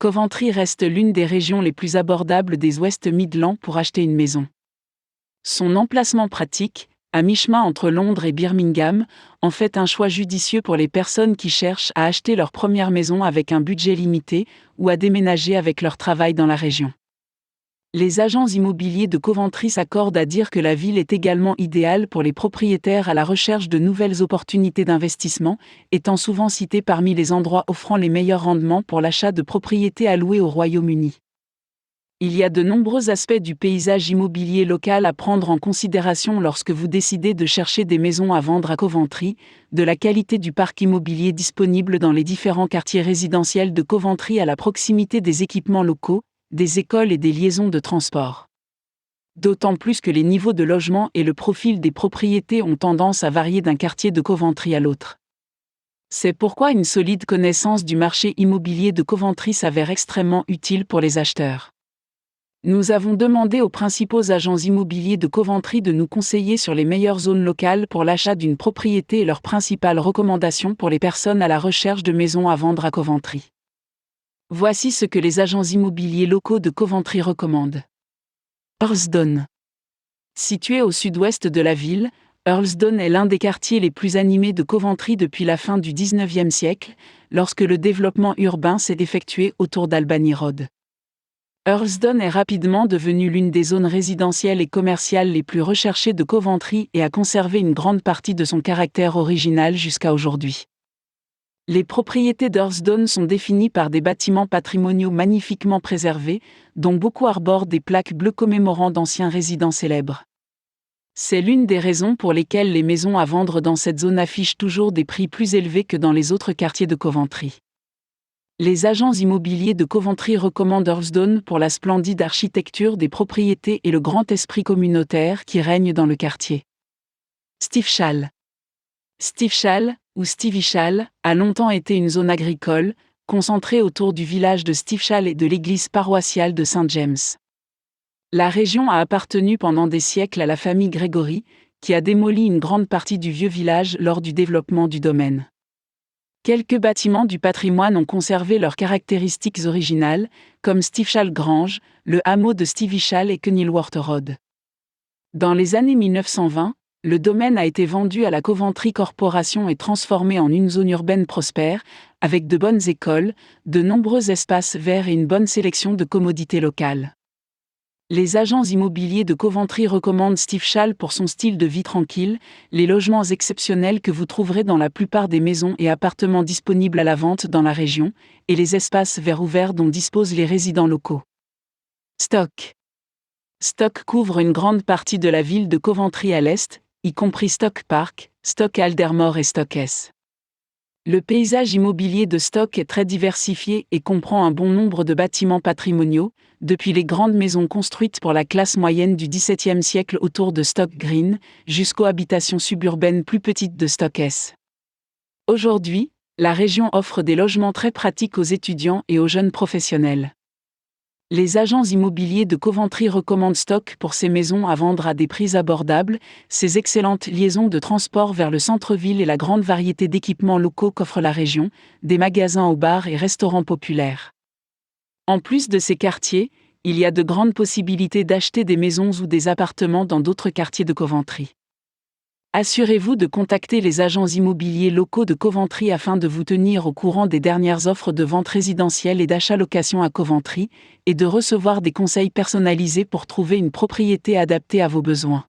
Coventry reste l'une des régions les plus abordables des West Midlands pour acheter une maison. Son emplacement pratique, à mi-chemin entre Londres et Birmingham, en fait un choix judicieux pour les personnes qui cherchent à acheter leur première maison avec un budget limité ou à déménager avec leur travail dans la région. Les agents immobiliers de Coventry s'accordent à dire que la ville est également idéale pour les propriétaires à la recherche de nouvelles opportunités d'investissement, étant souvent citée parmi les endroits offrant les meilleurs rendements pour l'achat de propriétés à louer au Royaume-Uni. Il y a de nombreux aspects du paysage immobilier local à prendre en considération lorsque vous décidez de chercher des maisons à vendre à Coventry, de la qualité du parc immobilier disponible dans les différents quartiers résidentiels de Coventry à la proximité des équipements locaux, des écoles et des liaisons de transport. D'autant plus que les niveaux de logement et le profil des propriétés ont tendance à varier d'un quartier de Coventry à l'autre. C'est pourquoi une solide connaissance du marché immobilier de Coventry s'avère extrêmement utile pour les acheteurs. Nous avons demandé aux principaux agents immobiliers de Coventry de nous conseiller sur les meilleures zones locales pour l'achat d'une propriété et leurs principales recommandations pour les personnes à la recherche de maisons à vendre à Coventry. Voici ce que les agents immobiliers locaux de Coventry recommandent. Hurlesdon. Situé au sud-ouest de la ville, Hurlesdon est l'un des quartiers les plus animés de Coventry depuis la fin du XIXe siècle, lorsque le développement urbain s'est effectué autour d'Albany Road. Hurlesdon est rapidement devenu l'une des zones résidentielles et commerciales les plus recherchées de Coventry et a conservé une grande partie de son caractère original jusqu'à aujourd'hui. Les propriétés d'Hurlesdon sont définies par des bâtiments patrimoniaux magnifiquement préservés, dont beaucoup arborent des plaques bleues commémorant d'anciens résidents célèbres. C'est l'une des raisons pour lesquelles les maisons à vendre dans cette zone affichent toujours des prix plus élevés que dans les autres quartiers de Coventry. Les agents immobiliers de Coventry recommandent Hurlesdon pour la splendide architecture des propriétés et le grand esprit communautaire qui règne dans le quartier. Steveshall. Steveshall, ou Stevishall, a longtemps été une zone agricole, concentrée autour du village de Steveshall et de l'église paroissiale de St. James. La région a appartenu pendant des siècles à la famille Gregory, qui a démoli une grande partie du vieux village lors du développement du domaine. Quelques bâtiments du patrimoine ont conservé leurs caractéristiques originales, comme Steveshall Grange, le hameau de Stevishall et Kenilworth Road. Dans les années 1920, le domaine a été vendu à la Coventry Corporation et transformé en une zone urbaine prospère, avec de bonnes écoles, de nombreux espaces verts et une bonne sélection de commodités locales. Les agents immobiliers de Coventry recommandent Steveshall pour son style de vie tranquille, les logements exceptionnels que vous trouverez dans la plupart des maisons et appartements disponibles à la vente dans la région, et les espaces verts ouverts dont disposent les résidents locaux. Stoke. Stoke couvre une grande partie de la ville de Coventry à l'est, y compris Stoke Park, Stoke Aldermore et Stoke S. Le paysage immobilier de Stoke est très diversifié et comprend un bon nombre de bâtiments patrimoniaux, depuis les grandes maisons construites pour la classe moyenne du XVIIe siècle autour de Stoke Green, jusqu'aux habitations suburbaines plus petites de Stoke S. Aujourd'hui, la région offre des logements très pratiques aux étudiants et aux jeunes professionnels. Les agents immobiliers de Coventry recommandent Stoke pour ses maisons à vendre à des prix abordables, ses excellentes liaisons de transport vers le centre-ville et la grande variété d'équipements locaux qu'offre la région, des magasins aux bars et restaurants populaires. En plus de ces quartiers, il y a de grandes possibilités d'acheter des maisons ou des appartements dans d'autres quartiers de Coventry. Assurez-vous de contacter les agents immobiliers locaux de Coventry afin de vous tenir au courant des dernières offres de vente résidentielle et d'achat-location à Coventry, et de recevoir des conseils personnalisés pour trouver une propriété adaptée à vos besoins.